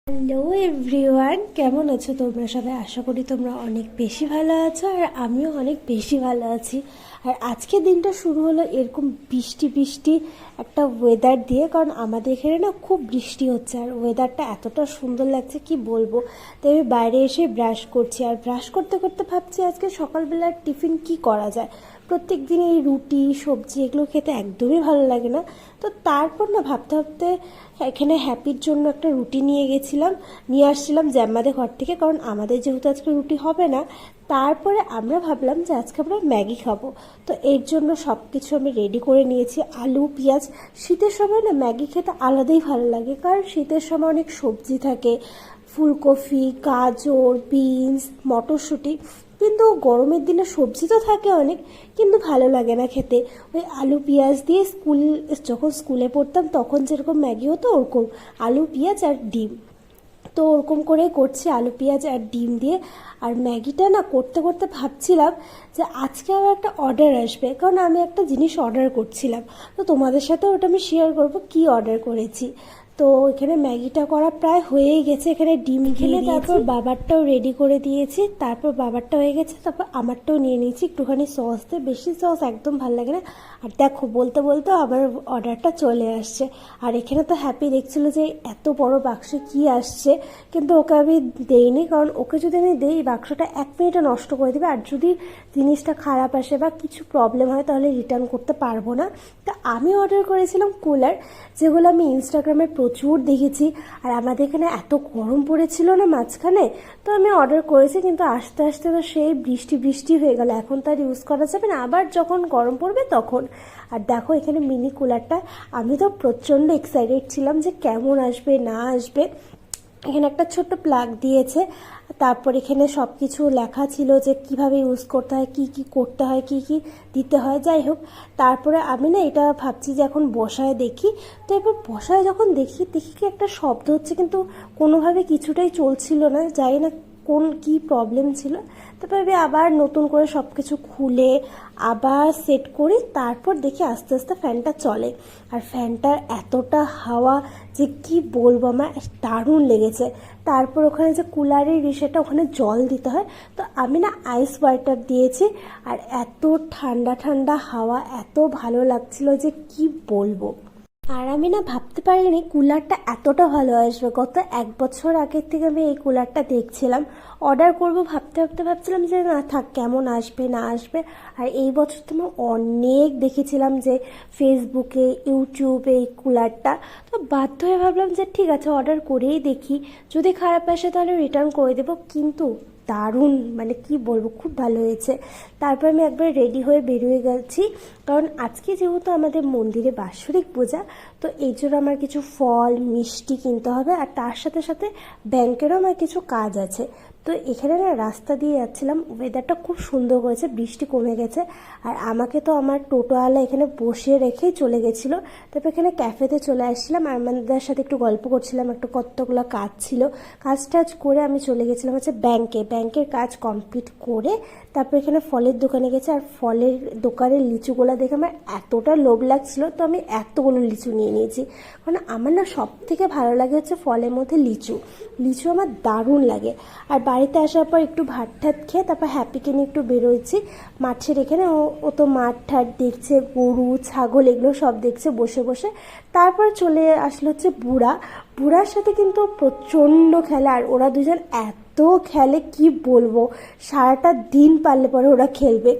Hello everyone, কেমন আছো তোমরা সবাই? আশা করি তোমরা অনেক বেশি ভালো আছো আর আমিও অনেক বেশি ভালো আছি। আর আজকে দিনটা শুরু হলো এরকম বৃষ্টি বৃষ্টি একটা ওয়েদার দিয়ে, কারণ আমাদের এখানে না খুব বৃষ্টি হচ্ছে আর ওয়েদারটা এতটা সুন্দর লাগছে কি বলবো। তাই আমি বাইরে এসে ব্রাশ করছি আর ব্রাশ করতে করতে ভাবছি আজকে সকালবেলার টিফিন কি করা যায়। প্রত্যেক দিন এই রুটি সবজি এগুলো খেতে একদমই ভালো লাগে না। তো তারপর না ভাবতে ভাবতে এখানে হ্যাপির জন্য একটা রুটি নিয়ে আসছিলাম জ্যাম্মাদের ঘর থেকে, কারণ আমাদের যেহেতু আজকে রুটি হবে না। তারপরে আমরা ভাবলাম যে আজকে আমরা ম্যাগি খাবো। তো এর জন্য সব কিছু আমি রেডি করে নিয়েছি, আলু পেঁয়াজ। শীতের সময় না ম্যাগি খেতে আলাদাই ভালো লাগে, কারণ শীতের সময় অনেক সবজি থাকে, ফুলকপি, গাজর, বিনস, মটরশুঁটি। কিন্তু গরমের দিনে সবজি তো থাকে অনেক, কিন্তু ভালো লাগে না খেতে। ওই আলু পেঁয়াজ দিয়ে যখন স্কুলে পড়তাম তখন যেরকম ম্যাগি হতো ওরকম আলু পেঁয়াজ আর ডিম। তো ওরকম করে করছি আলু পেঁয়াজ আর ডিম দিয়ে। আর ম্যাগিটা না করতে করতে ভাবছিলাম যে আজকে আবার একটা অর্ডার আসবে, কারণ আমি একটা জিনিস অর্ডার করছিলাম। তো তোমাদের সাথে ওটা আমি শেয়ার করব কি অর্ডার করেছি। তো এখানে ম্যাগিটা করা প্রায় হয়েই গেছে, এখানে ডিম খেলে তারপর বাবারটাও রেডি করে দিয়েছি। তারপর বাবারটা হয়ে গেছে, তারপর আমারটাও নিয়ে নিয়েছি একটুখানি সস দিয়ে। বেশি সস একদম ভালো লাগে না। আর দেখো বলতে বলতে আমার অর্ডারটা চলে আসছে। আর এখানে তো হ্যাপি দেখছিল যে এত বড় বাক্সে কি আসছে, কিন্তু ওকে আমি দেইনি, কারণ ওকে যদি আমি দেই বাক্সটা 1 মিনিটে নষ্ট করে দেবে। আর যদি জিনিসটা খারাপ আসে বা কিছু প্রবলেম হয় তাহলে রিটার্ন করতে পারবো না। তা আমি অর্ডার করেছিলাম কুলার, যেগুলো আমি ইনস্টাগ্রামে প্রচুর দেখেছি। আর আমাদের এখানে এত গরম পড়েছিল না মাঝখানে, তো আমি অর্ডার করেছি, কিন্তু আস্তে আস্তে তো সেই বৃষ্টি বৃষ্টি হয়ে গেল। এখন তো আর ইউজ করা যাবে না, আবার যখন গরম পড়বে তখন। আর দেখো এখানে মিনি কুলারটা, আমি তো প্রচণ্ড এক্সাইটেড ছিলাম যে কেমন আসবে না আসবে। এখানে একটা ছোট্ট প্লাগ দিয়েছে, তারপর এখানে সব কিছু লেখা ছিল যে কিভাবে ইউজ করতে হয়, কি কি করতে হয়, কি কি দিতে হয়, যাই হোক। তারপরে আমি না এটা ভাবছি যে এখন বসায় দেখি। তো এবার বসায় যখন দেখি কি একটা শব্দ হচ্ছে, কিন্তু কোনোভাবে কিছুটাই চলছিল না, জানি না কোন কি প্রবলেম ছিল। তারপরে আমি আবার নতুন করে সব কিছু খুলে আবার সেট করি, তারপর দেখি আস্তে আস্তে ফ্যানটা চলে। আর ফ্যানটার এতটা হাওয়া যে কি বলবো, আমার দারুণ লেগেছে। তারপর ওখানে যে কুলারের বিষয়টা, ওখানে জল দিতে হয়, তো আমি না আইস ওয়াটার দিয়েছি। আর এত ঠান্ডা ঠান্ডা হাওয়া, এত ভালো লাগছিল যে কি বলবো। আর আমি না ভাবতে পারিনি কুলারটা এতটা ভালো আসবে। গত 1 বছর আগের থেকে আমি এই কুলারটা দেখছিলাম, অর্ডার করব ভাবতে ভাবতে ভাবছিলাম যে না থাক, কেমন আসবে না আসবে। আর এই বছর তো আমি অনেক দেখেছিলাম যে ফেসবুকে ইউটিউবে এই কুলারটা, তো বাধ্য হয়ে ভাবলাম যে ঠিক আছে অর্ডার করেই দেখি, যদি খারাপ আসে তাহলে রিটার্ন করে দেবো। কিন্তু দারুণ, মানে কি বলবো, খুব ভালো হয়েছে। তারপর আমি একবার রেডি হয়ে বেরিয়ে গেছি, কারণ আজকে যেহেতু আমাদের মন্দিরে বাৎসরিক পূজা, তো এই জন্য আমার কিছু ফল মিষ্টি কিনতে হবে। আর তার সাথে সাথে ব্যাংকেরও আমার কিছু কাজ আছে। তো এখানে না রাস্তা দিয়ে যাচ্ছিলাম, ওয়েদারটা খুব সুন্দর করেছে, বৃষ্টি কমে গেছে। আর আমাকে তো আমার টোটোওয়ালা এখানে বসিয়ে রেখেই চলে গেছিলো। তারপর এখানে ক্যাফেতে চলে আসছিলাম আর আমাদের সাথে একটু গল্প করছিলাম, একটু কতগুলো কাজ ছিল। কাজ টাজ করে আমি চলে গেছিলাম হচ্ছে ব্যাংকের কাজ কমপ্লিট করে। তারপর এখানে ফলের দোকানে গেছে, আর ফলের দোকানের লিচুগুলো দেখে আমার এতটা লোভ লাগছিল, তো আমি এতগুলো লিচু নিয়ে নিয়েছি। কারণ আমার না সব থেকে ভালো লাগে হচ্ছে ফলের মধ্যে লিচু। লিচু আমার দারুণ লাগে। আর বাড়িতে আসার পর একটু ভাত ঠাত খেয়ে তারপর হ্যাপিকে নিয়ে একটু বেরোচ্ছি মাঠের এখানে। ও তো মাঠ ঠাট দেখছে, গরু ছাগল এগুলো সব দেখছে বসে বসে। তারপর চলে আসলো হচ্ছে বুড়ার সাথে কিন্তু প্রচণ্ড খেলা। আর ওরা দুজন এত খেলে কি বলবো, সারাটা দিন পারলে পরে ওরা খেলবে।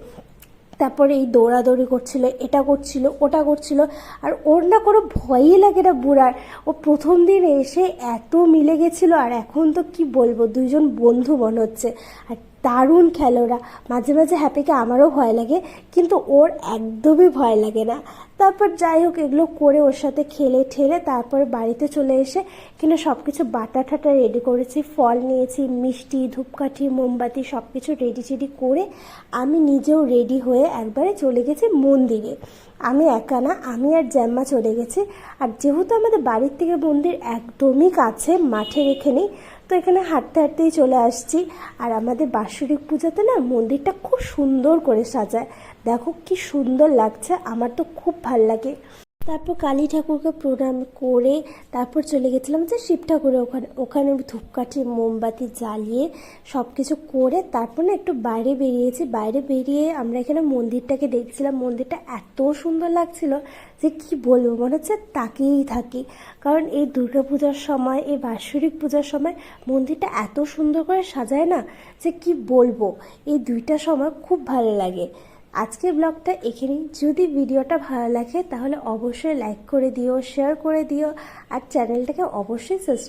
তারপরে এই দৌড়াদৌড়ি করছিল, এটা করছিল ওটা করছিল। আর ওর না কোনো ভয়ই লাগে না বুড়ার। ও প্রথম দিন এসে এত মিলে গেছিলো, আর এখন তো কি বলবো, দুইজন বন্ধু মনে হচ্ছে। আর দারুণ খেলে ওরা। মাঝে মাঝে হ্যাপিকে আমারও ভয় লাগে, কিন্তু ওর একদমই ভয় লাগে না। তারপর যাই হোক এগুলো করে ওর সাথে খেলে ঠেলে তারপর বাড়িতে চলে এসে এখানে সব কিছু বাটা ঠাটা রেডি করেছি, ফল নিয়েছি, মিষ্টি, ধূপকাঠি, মোমবাতি সব কিছু রেডি টেডি করে আমি নিজেও রেডি হয়ে একবারে চলে গেছি মন্দিরে। আমি একা না, আমি আর জ্যাম্মা চলে গেছি। আর যেহেতু আমাদের বাড়ির থেকে মন্দির একদমই কাছে, মাঠের এখানেই, তো এখানে হাঁটতে হাঁটতেই চলে আসছি। আর আমাদের বাৎসরিক পূজাতে না মন্দিরটা খুব সুন্দর করে সাজায়, দেখো কি সুন্দর লাগছে, আমার তো খুব ভাল লাগে। তারপর কালী ঠাকুরকে প্রণাম করে তারপর চলে গেছিলাম যে শিব ঠাকুরের ওখানে ধূপকাঠি মোমবাতি জ্বালিয়ে সব কিছু করে তারপর না একটু বাইরে বেরিয়েছি। বাইরে বেরিয়ে আমরা এখানে মন্দিরটাকে দেখছিলাম। মন্দিরটা এত সুন্দর লাগছিল যে কি বলবো, মনে হচ্ছে তাকিয়েই থাকি। কারণ এই দুর্গাপূজার সময়, এই বাৎসরিক পূজার সময় মন্দিরটা এত সুন্দর করে সাজায় না যে কি বলবো। এই দুইটা সময় খুব ভালো লাগে। আজকের ব্লগটা এখানেই। যদি ভিডিওটা ভালো লাগে তাহলে অবশ্যই লাইক করে দিও, শেয়ার করে দিও আর চ্যানেলটাকে অবশ্যই সাবস্ক্রাইব